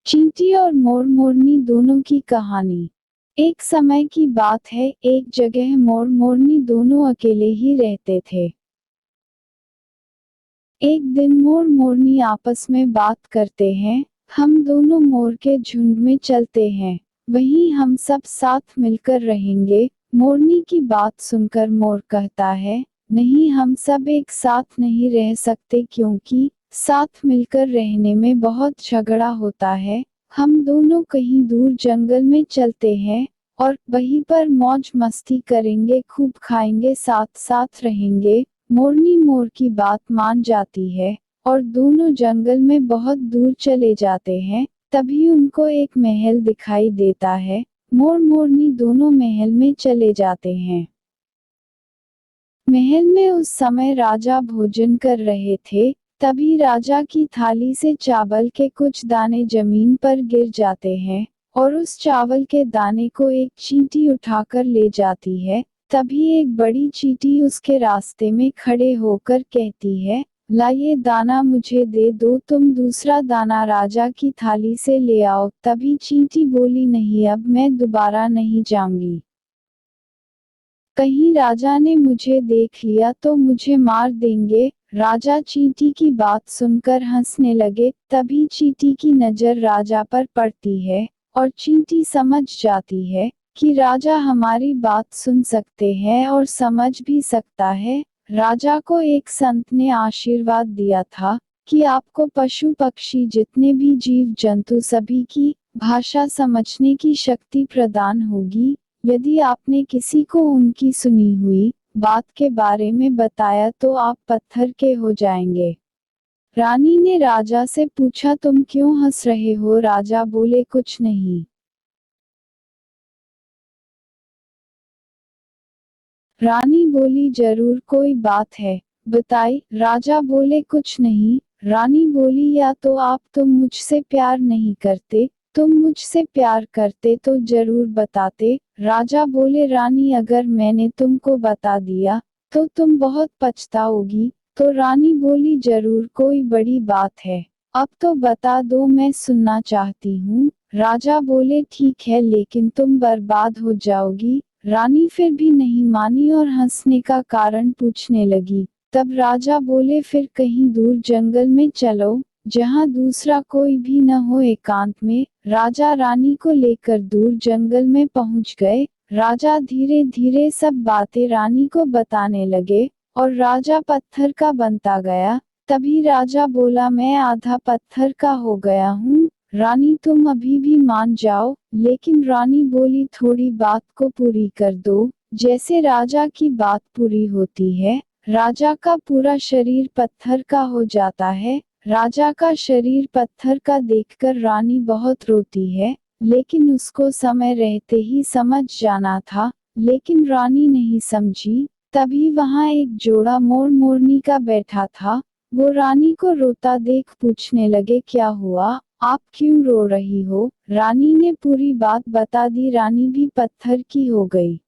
चींटी और मोर मोरनी दोनों की कहानी। एक समय की बात है, एक जगह मोर मोरनी दोनों अकेले ही रहते थे। एक दिन मोर मोरनी आपस में बात करते हैं, हम दोनों मोर के झुंड में चलते हैं, वहीं हम सब साथ मिलकर रहेंगे। मोरनी की बात सुनकर मोर कहता है, नहीं, हम सब एक साथ नहीं रह सकते क्योंकि साथ मिलकर रहने में बहुत झगड़ा होता है। हम दोनों कहीं दूर जंगल में चलते हैं और वहीं पर मौज मस्ती करेंगे, खूब खाएंगे, साथ साथ रहेंगे। मोरनी मोर की बात मान जाती है और दोनों जंगल में बहुत दूर चले जाते हैं। तभी उनको एक महल दिखाई देता है। मोर मोरनी दोनों महल में चले जाते हैं। महल में उस समय राजा भोजन कर रहे थे। तभी राजा की थाली से चावल के कुछ दाने जमीन पर गिर जाते हैं और उस चावल के दाने को एक चींटी उठाकर ले जाती है। तभी एक बड़ी चींटी उसके रास्ते में खड़े होकर कहती है, ला, ये दाना मुझे दे दो, तुम दूसरा दाना राजा की थाली से ले आओ। तभी चींटी बोली, नहीं, अब मैं दोबारा नहीं जाऊंगी। कहीं राजा ने मुझे देख लिया तो मुझे मार देंगे। राजा चींटी की बात सुनकर हंसने लगे। तभी चींटी की नजर राजा पर पड़ती है और चींटी समझ जाती है कि राजा हमारी बात सुन सकते हैं और समझ भी सकता है। राजा को एक संत ने आशीर्वाद दिया था कि आपको पशु पक्षी जितने भी जीव जंतु सभी की भाषा समझने की शक्ति प्रदान होगी यदि आपने किसी को उनकी सुनी हुई बात के बारे में बताया तो आप पत्थर के हो जाएंगे। रानी ने राजा से पूछा, तुम क्यों हंस रहे हो? राजा बोले, कुछ नहीं। रानी बोली, जरूर कोई बात है, बताई। राजा बोले, कुछ नहीं। रानी बोली, या तो तुम मुझसे प्यार नहीं करते, तुम मुझसे प्यार करते तो जरूर बताते। राजा बोले, रानी, अगर मैंने तुमको बता दिया तो तुम बहुत पछताओगी। तो रानी बोली, जरूर कोई बड़ी बात है, अब तो बता दो, मैं सुनना चाहती हूँ। राजा बोले, ठीक है, लेकिन तुम बर्बाद हो जाओगी। रानी फिर भी नहीं मानी और हंसने का कारण पूछने लगी। तब राजा बोले, फिर कहीं दूर जंगल में चलो जहाँ दूसरा कोई भी न हो, एकांत में। राजा रानी को लेकर दूर जंगल में पहुंच गए। राजा धीरे धीरे सब बातें रानी को बताने लगे और राजा पत्थर का बनता गया। तभी राजा बोला, मैं आधा पत्थर का हो गया हूँ, रानी तुम अभी भी मान जाओ। लेकिन रानी बोली, थोड़ी बात को पूरी कर दो। जैसे राजा की बात पूरी होती है, राजा का पूरा शरीर पत्थर का हो जाता है। राजा का शरीर पत्थर का देखकर रानी बहुत रोती है, लेकिन उसको समय रहते ही समझ जाना था, लेकिन रानी नहीं समझी। तभी वहां एक जोड़ा मोर मोरनी का बैठा था। वो रानी को रोता देख पूछने लगे, क्या हुआ, आप क्यों रो रही हो? रानी ने पूरी बात बता दी। रानी भी पत्थर की हो गई।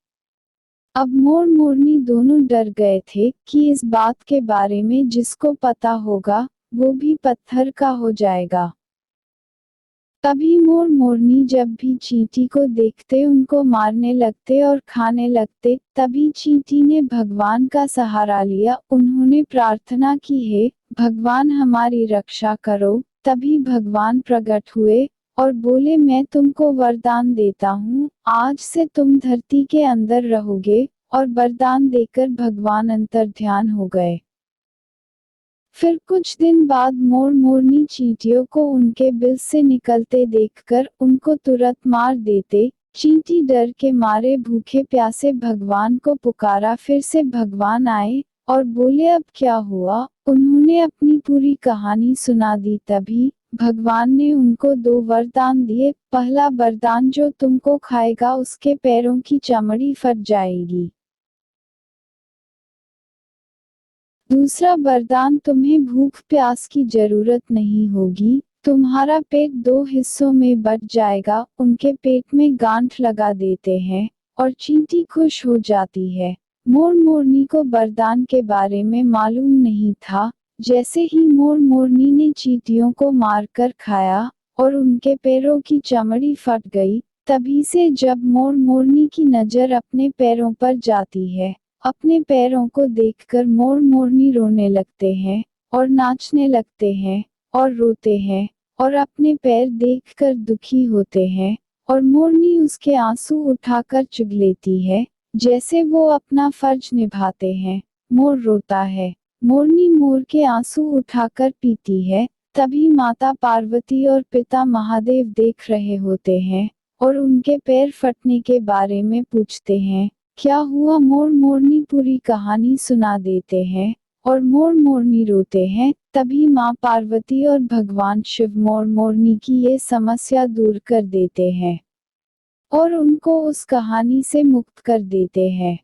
अब मोर मोरनी दोनों डर गए थे कि इस बात के बारे में जिसको पता होगा वो भी पत्थर का हो जाएगा। तभी मोर मोरनी जब भी चींटी को देखते उनको मारने लगते और खाने लगते। तभी चींटी ने भगवान का सहारा लिया। उन्होंने प्रार्थना की, हे भगवान, हमारी रक्षा करो। तभी भगवान प्रकट हुए और बोले, मैं तुमको वरदान देता हूँ, आज से तुम धरती के अंदर रहोगे। और वरदान देकर भगवान अंतर्ध्यान हो गए। फिर कुछ दिन बाद मोर मोरनी चींटियों को उनके बिल से निकलते देखकर उनको तुरंत मार देते। चींटी डर के मारे भूखे प्यासे भगवान को पुकारा। फिर से भगवान आए और बोले, अब क्या हुआ? उन्होंने अपनी पूरी कहानी सुना दी। तभी भगवान ने उनको 2 वरदान दिए। पहला वरदान, जो तुमको खाएगा उसके पैरों की चमड़ी फट जाएगी। दूसरा वरदान, तुम्हें भूख प्यास की जरूरत नहीं होगी, तुम्हारा पेट 2 हिस्सों में बट जाएगा। उनके पेट में गांठ लगा देते हैं और चींटी खुश हो जाती है। मोर मोरनी को वरदान के बारे में मालूम नहीं था। जैसे ही मोर मोरनी ने चींटियों को मारकर खाया और उनके पैरों की चमड़ी फट गई। तभी से जब मोर मोरनी की नजर अपने पैरों पर जाती है, अपने पैरों को देखकर मोर मोरनी रोने लगते हैं और नाचने लगते हैं और रोते हैं और अपने पैर देखकर दुखी होते हैं, और मोरनी उसके आंसू उठाकर चुग लेती है, जैसे वो अपना फर्ज निभाते हैं। मोर रोता है, मोरनी मोर के आंसू उठाकर पीती है। तभी माता पार्वती और पिता महादेव देख रहे होते हैं और उनके पैर फटने के बारे में पूछते हैं, क्या हुआ। मोर मोरनी पूरी कहानी सुना देते हैं और मोर मोरनी रोते हैं। तभी माँ पार्वती और भगवान शिव मोर मोरनी की ये समस्या दूर कर देते हैं और उनको उस कहानी से मुक्त कर देते हैं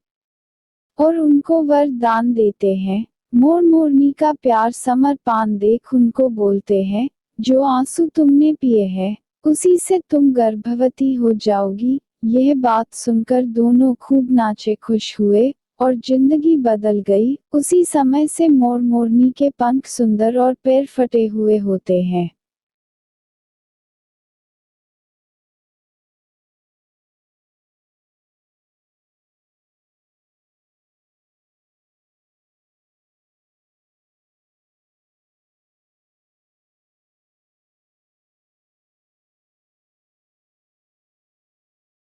और उनको वरदान देते हैं। मोर मोरनी का प्यार समर्पण देख उनको बोलते हैं, जो आंसू तुमने पिए हैं उसी से तुम गर्भवती हो जाओगी। यह बात सुनकर दोनों खूब नाचे, खुश हुए और जिंदगी बदल गई। उसी समय से मोर मोरनी के पंख सुंदर और पैर फटे हुए होते हैं।